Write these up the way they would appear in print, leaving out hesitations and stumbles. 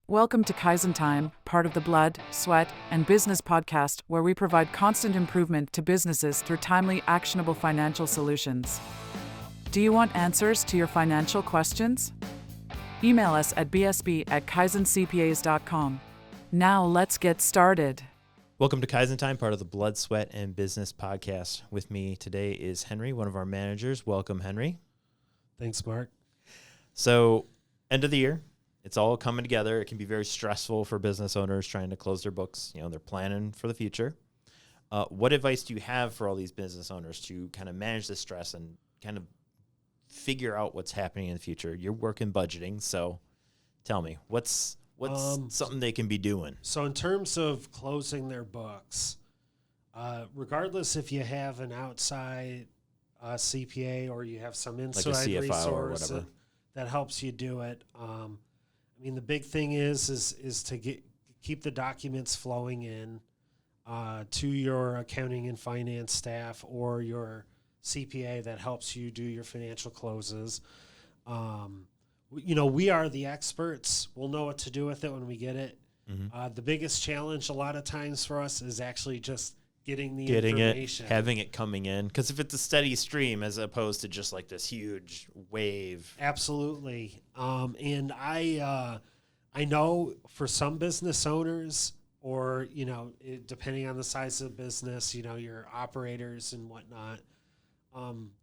Welcome to Kaizen Time, part of the Blood, Sweat, and Business podcast, where we provide constant improvement to businesses through timely, actionable financial solutions. Do you want answers to your financial questions? Email us at bsb@kaizencpas.com. Now let's get started. Welcome to Kaizen Time, part of the Blood, Sweat, and Business podcast. With me today is Henry, one of our managers. Welcome, Henry. Thanks, Mark. So, end of the year, it's all coming together. It can be very stressful for business owners trying to close their books. You know, they're planning for the future. What advice do you have for all these business owners to kind of manage the stress and kind of figure out what's happening in the future? You're working budgeting, so tell me, what's something they can be doing? So in terms of closing their books, regardless if you have an outside CPA or you have some inside like a CFO resource or whatever that helps you do it, I mean, the big thing is to keep the documents flowing in to your accounting and finance staff or your CPA that helps you do your financial closes. We are the experts. We'll know what to do with it when we get it. Mm-hmm. The biggest challenge a lot of times for us is actually just getting information. Having it coming in. Because if it's a steady stream as opposed to just like this huge wave. Absolutely. And I know for some business owners or, depending on the size of the business, your operators and whatnot,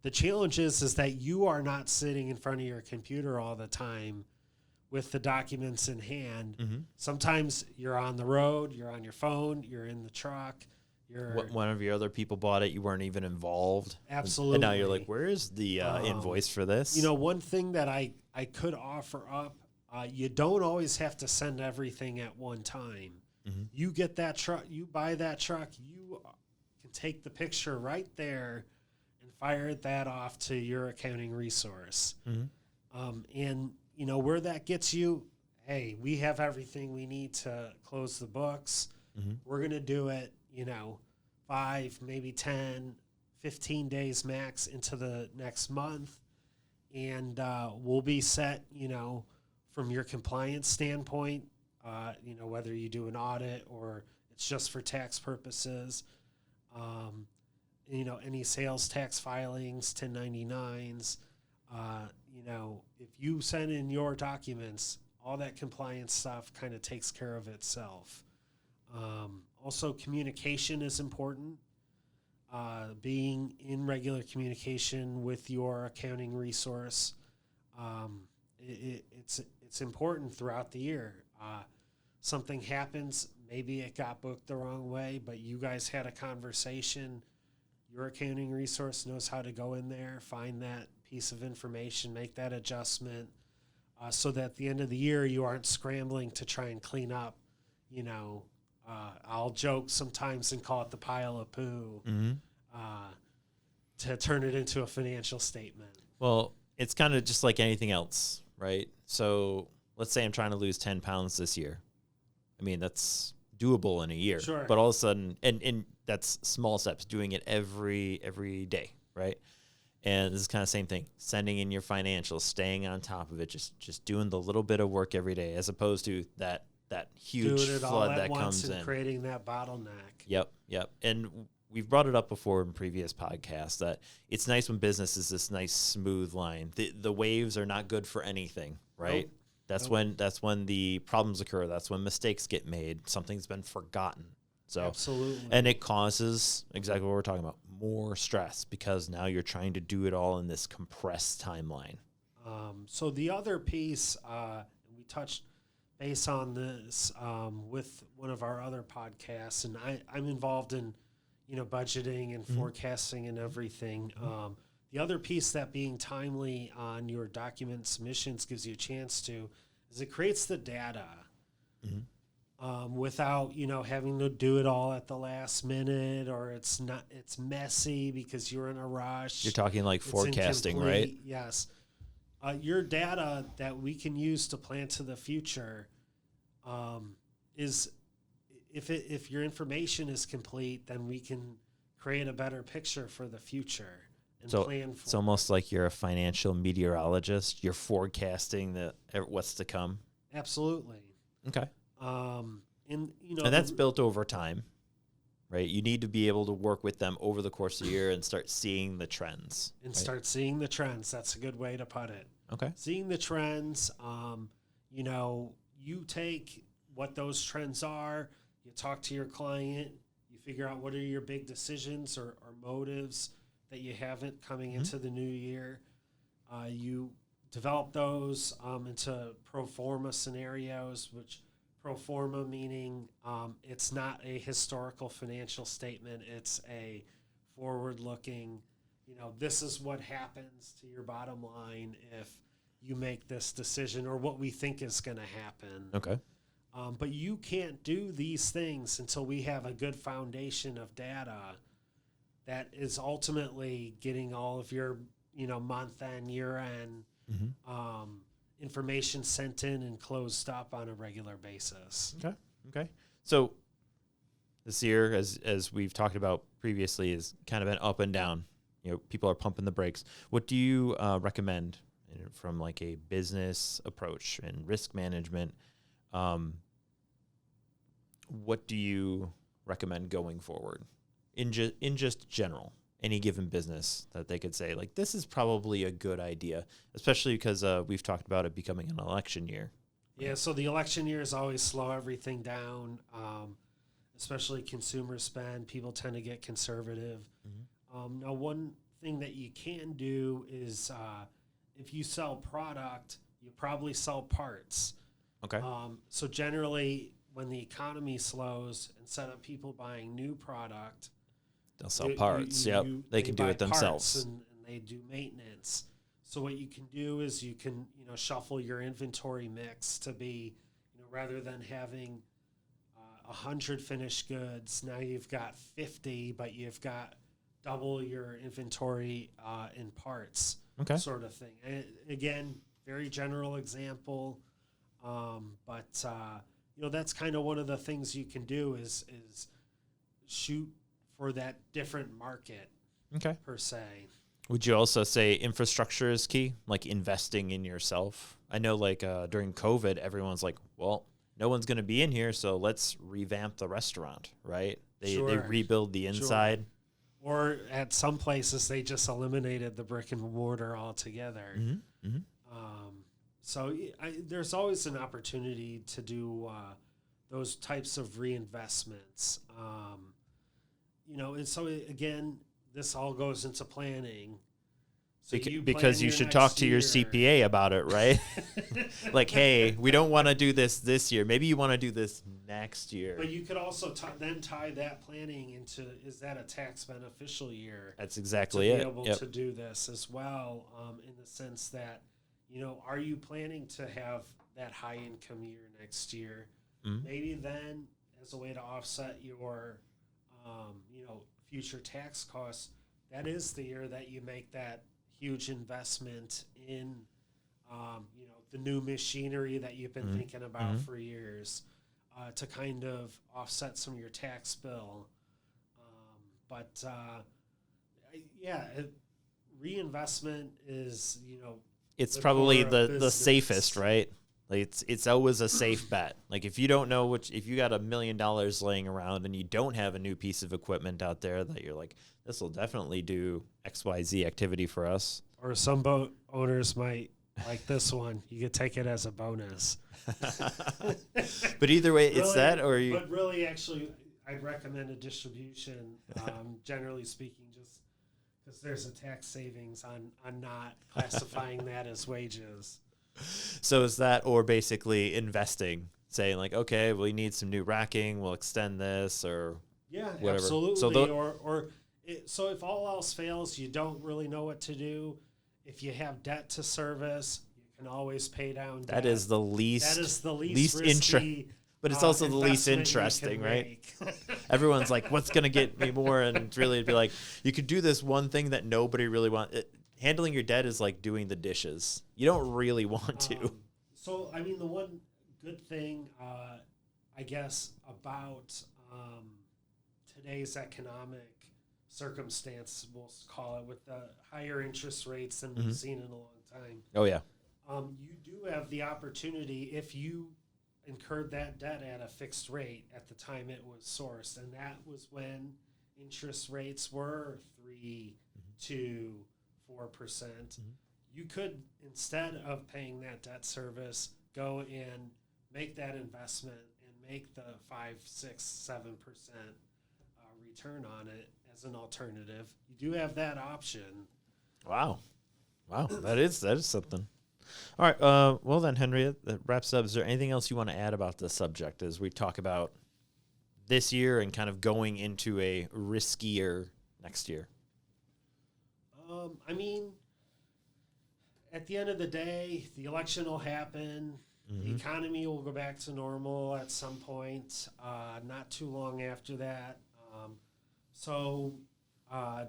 the challenge is that you are not sitting in front of your computer all the time with the documents in hand. Mm-hmm. Sometimes you're on the road, you're on your phone, you're in the truck. One of your other people bought it, you weren't even involved. Absolutely. And now you're like, where is the invoice for this? One thing that I could offer up, you don't always have to send everything at one time. Mm-hmm. You get that truck, you buy that truck, you can take the picture right there and fire that off to your accounting resource. Mm-hmm. And where that gets you, hey, we have everything we need to close the books. Mm-hmm. We're going to do it, 5, maybe 10, 15 days max into the next month. And we'll be set, from your compliance standpoint, whether you do an audit or it's just for tax purposes. Any sales tax filings, 1099s, if you send in your documents, all that compliance stuff kind of takes care of itself. Also, communication is important. Being in regular communication with your accounting resource, it's important throughout the year. Something happens, maybe it got booked the wrong way, but you guys had a conversation. Your accounting resource knows how to go in there, find that piece of information, make that adjustment, so that at the end of the year you aren't scrambling to try and clean up. I'll joke sometimes and call it the pile of poo, mm-hmm. To turn it into a financial statement. Well, it's kind of just like anything else, right? So let's say I'm trying to lose 10 pounds this year. I mean, that's doable in a year. Sure. But all of a sudden, and that's small steps, doing it every day, right? And this is kind of the same thing, sending in your financials, staying on top of it, just doing the little bit of work every day, as opposed to that huge flood that comes in. Creating that bottleneck. Yep. And we've brought it up before in previous podcasts that it's nice when business is this nice smooth line. The waves are not good for anything, right? Nope. That's when the problems occur. That's when mistakes get made. Something's been forgotten. So absolutely. And it causes exactly what we're talking about, more stress, because now you're trying to do it all in this compressed timeline. So the other piece, we touched base on this with one of our other podcasts, and I'm involved in budgeting and forecasting and everything. Mm-hmm. The other piece that being timely on your document submissions gives you a chance to is it creates the data. Mm-hmm. Without having to do it all at the last minute, or it's messy because you're in a rush. You're talking like forecasting, right? Yes. Your data that we can use to plan to the future is if your information is complete, then we can create a better picture for the future and plan for. It's almost like you're a financial meteorologist. You're forecasting what's to come. Absolutely. Okay. And And that's built over time, right? You need to be able to work with them over the course of the year and start seeing the trends. and right? start seeing the trends. That's a good way to put it. Okay. Seeing the trends. You take what those trends are. You talk to your client. You figure out what are your big decisions or motives that you haven't coming into the new year. You develop those into pro forma scenarios, which pro forma meaning it's not a historical financial statement. It's a forward-looking, this is what happens to your bottom line if you make this decision or what we think is going to happen. Okay. But you can't do these things until we have a good foundation of data that is ultimately getting all of your, month end, year end information sent in and closed up on a regular basis. Okay. So this year, as we've talked about previously, is kind of an up and down. People are pumping the brakes. What do you recommend from like a business approach and risk management? What do you recommend going forward in just general? Any given business that they could say, like, this is probably a good idea, especially because we've talked about it becoming an election year. Yeah, so the election years always slow everything down, especially consumer spend. People tend to get conservative. Now, one thing that you can do is if you sell product, you probably sell parts. Okay. So generally, when the economy slows, instead of people buying new product, they'll sell parts. They can do it themselves. And they do maintenance. So what you can do is you can, shuffle your inventory mix to be, rather than having 100 finished goods, now you've got 50, but you've got double your inventory in parts, sort of thing. And again, very general example, but that's kind of one of the things you can do is shoot for that different market. Okay. Per se. Would you also say infrastructure is key, like investing in yourself? I know during COVID, everyone's like, well, no one's going to be in here, so let's revamp the restaurant, right? They rebuild the inside. Or at some places, they just eliminated the brick and mortar altogether. So there's always an opportunity to do those types of reinvestments. And so again, this all goes into planning. So because you should talk to your CPA about it, right? Like, hey, we don't want to do this year. Maybe you want to do this next year. But you could also then tie that planning into, is that a tax beneficial year? That's exactly it. To be able to do this as well, in the sense that, are you planning to have that high income year next year? Maybe then, as a way to offset your, future tax costs, that is the year that you make that huge investment in, the new machinery that you've been thinking about for years, to kind of offset some of your tax bill. Reinvestment is, it's probably the safest, right? Like it's always a safe bet. Like if you don't know if you got $1 million laying around and you don't have a new piece of equipment out there that you're like, this will definitely do XYZ activity for us. Or some boat owners might like this one. You could take it as a bonus. But either way, really, it's that or you. But really, actually, I'd recommend a distribution, generally speaking, just because there's a tax savings on not classifying that as wages. So is that, or basically investing, saying like, okay, we need some new racking, we'll extend this, or whatever. Absolutely. So so if all else fails, you don't really know what to do. If you have debt to service, you can always pay down debt. That is the least risky. But it's also the least interesting, right? Everyone's like, what's going to get me more? And really it'd be like, you could do this one thing that nobody really wants. Handling your debt is like doing the dishes. You don't really want to. So, I mean, the one good thing, I guess, about today's economic circumstance, we'll call it, with the higher interest rates than we've seen in a long time. Oh, yeah. You do have the opportunity, if you incurred that debt at a fixed rate at the time it was sourced, and that was when interest rates were 3 to 4%. You could, instead of paying that debt service, go and make that investment and make the 5, 6, 7% return on it as an alternative. You do have that option. Wow, that is something. All right, well then, Henry, that wraps up. Is there anything else you want to add about this subject as we talk about this year and kind of going into a riskier next year? I mean, at the end of the day, the election will happen. The economy will go back to normal at some point, not too long after that. So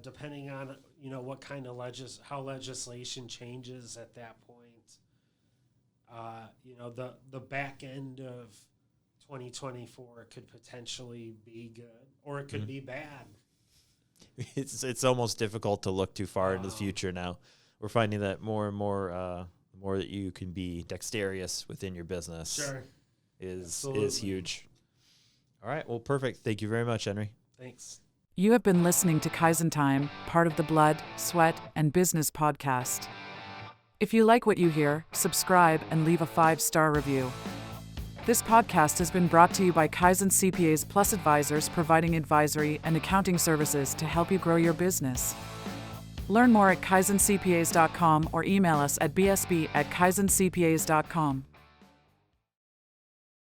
depending on, what kind of how legislation changes at that point, the back end of 2024 could potentially be good, or it could be bad. It's almost difficult to look too far into the future now. We're finding that more and more, the more that you can be dexterous within your business is huge. All right, well, perfect. Thank you very much, Henry. Thanks. You have been listening to Kaizen Time, part of the Blood, Sweat, and Business podcast. If you like what you hear, subscribe and leave a 5-star review. This podcast has been brought to you by Kaizen CPAs Plus Advisors, providing advisory and accounting services to help you grow your business. Learn more at kaizencpas.com or email us at bsb@kaizencpas.com.